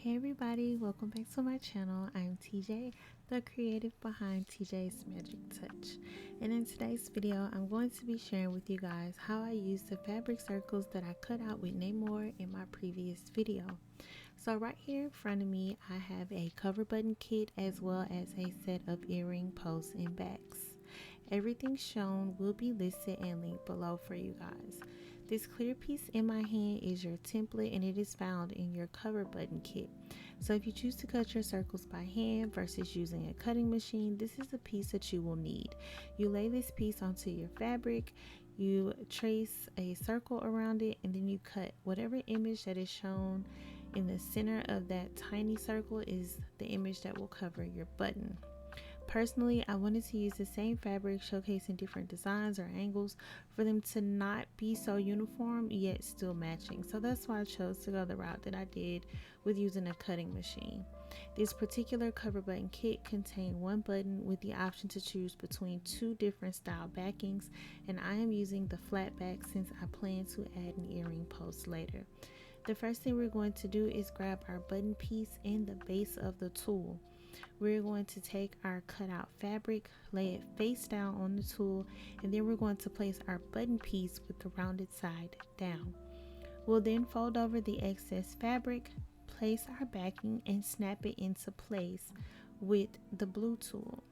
Hey everybody, welcome back to my channel. I'm TJ, the creative behind TJ's Magic Touch. And in today's video, I'm going to be sharing with you guys how I use the fabric circles that I cut out with Namor in my previous video. So right here in front of me, I have a cover button kit as well as a set of earring posts and backs. Everything shown will be listed and linked below for you guys. This clear piece in my hand is your template and it is found in your cover button kit. So if you choose to cut your circles by hand versus using a cutting machine, this is the piece that you will need. You lay this piece onto your fabric, you trace a circle around it, and then you cut whatever image that is shown in the center of that tiny circle is the image that will cover your button. Personally, I wanted to use the same fabric showcasing different designs or angles for them to not be so uniform yet still matching. So that's why I chose to go the route that I did with using a cutting machine. This particular cover button kit contained one button with the option to choose between two different style backings, and I am using the flat back since I plan to add an earring post later. The first thing we're going to do is grab our button piece and the base of the tool. We're going to take our cutout fabric, lay it face down on the tool, and then we're going to place our button piece with the rounded side down. We'll then fold over the excess fabric, place our backing, and snap it into place with the blue tool.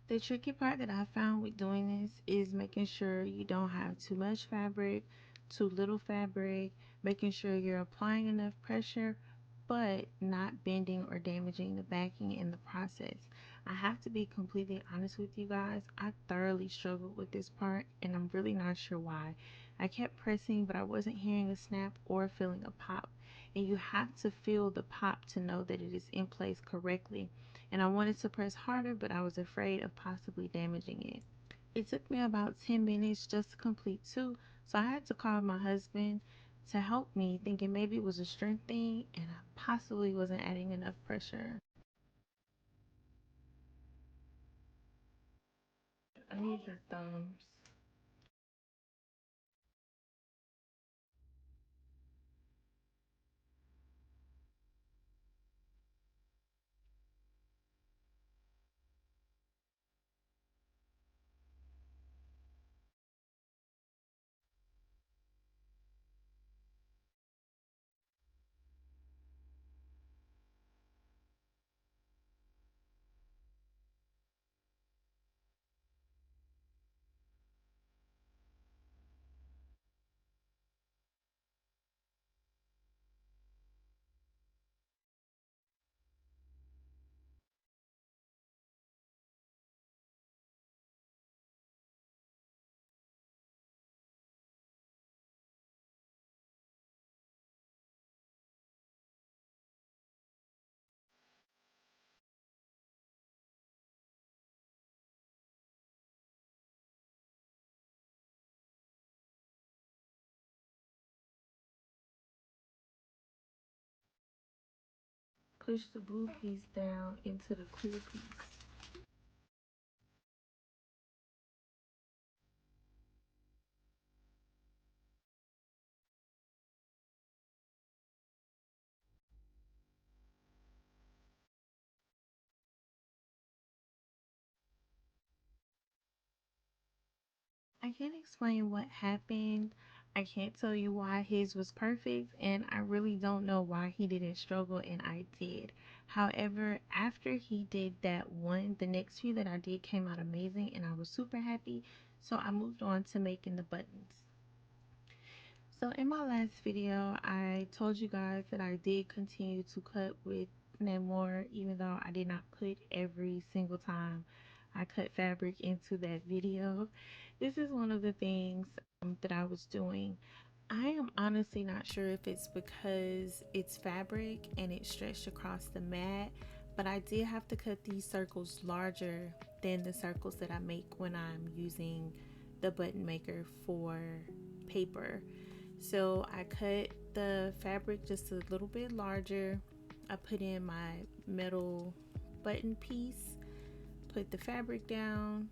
The tricky part that I found with doing this is making sure you don't have too much fabric, too little fabric, making sure you're applying enough pressure, but not bending or damaging the backing in the process. I have to be completely honest with you guys. I thoroughly struggled with this part and I'm really not sure why. I kept pressing, but I wasn't hearing a snap or feeling a pop. And you have to feel the pop to know that it is in place correctly, and I wanted to press harder, but I was afraid of possibly damaging it. It took me about 10 minutes just to complete two, so I had to call my husband to help me, thinking maybe it was a strength thing and I possibly wasn't adding enough pressure. I need your thumbs. Push the blue piece down into the clear piece. I can't explain what happened. I can't tell you why his was perfect, and I really don't know why he didn't struggle and I did. However, after he did that one, the next few that I did came out amazing and I was super happy. So I moved on to making the buttons. So in my last video, I told you guys that I did continue to cut with Namor, even though I did not put every single time I cut fabric into that video. This is one of the things that I was doing. I am honestly not sure if it's because it's fabric and it's stretched across the mat, but I did have to cut these circles larger than the circles that I make when I'm using the button maker for paper. So I cut the fabric just a little bit larger. I put in my metal button piece, put the fabric down,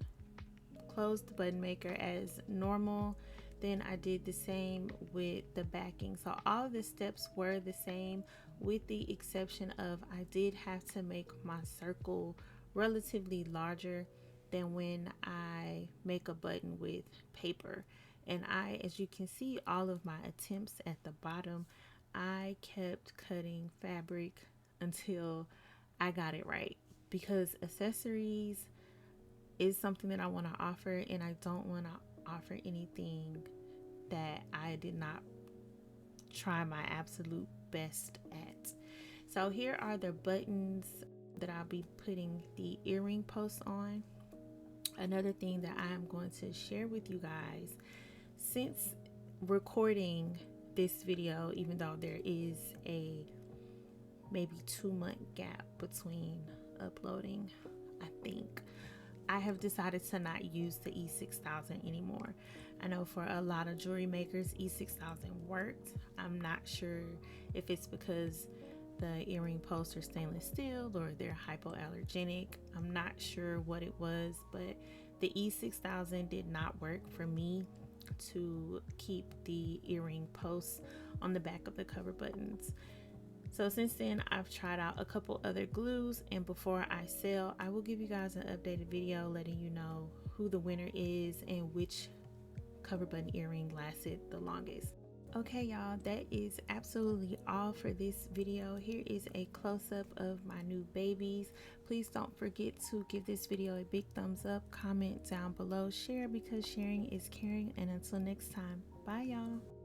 closed the button maker as normal. Then I did the same with the backing. So all of the steps were the same with the exception of I did have to make my circle relatively larger than when I make a button with paper. And as you can see, all of my attempts at the bottom, I kept cutting fabric until I got it right, because accessories is something that I want to offer, and I don't want to offer anything that I did not try my absolute best at. So here are the buttons that I'll be putting the earring posts on. Another thing that I am going to share with you guys, since recording this video, even though there is a maybe 2-month gap between uploading, I think I have decided to not use the E6000 anymore. I know for a lot of jewelry makers, E6000 worked. I'm not sure if it's because the earring posts are stainless steel or they're hypoallergenic. I'm not sure what it was, but the E6000 did not work for me to keep the earring posts on the back of the cover buttons. So since then, I've tried out a couple other glues, and before I sell, I will give you guys an updated video letting you know who the winner is and which cover button earring lasted the longest. Okay y'all, that is absolutely all for this video. Here is a close-up of my new babies. Please don't forget to give this video a big thumbs up, comment down below, share because sharing is caring, and until next time, bye y'all.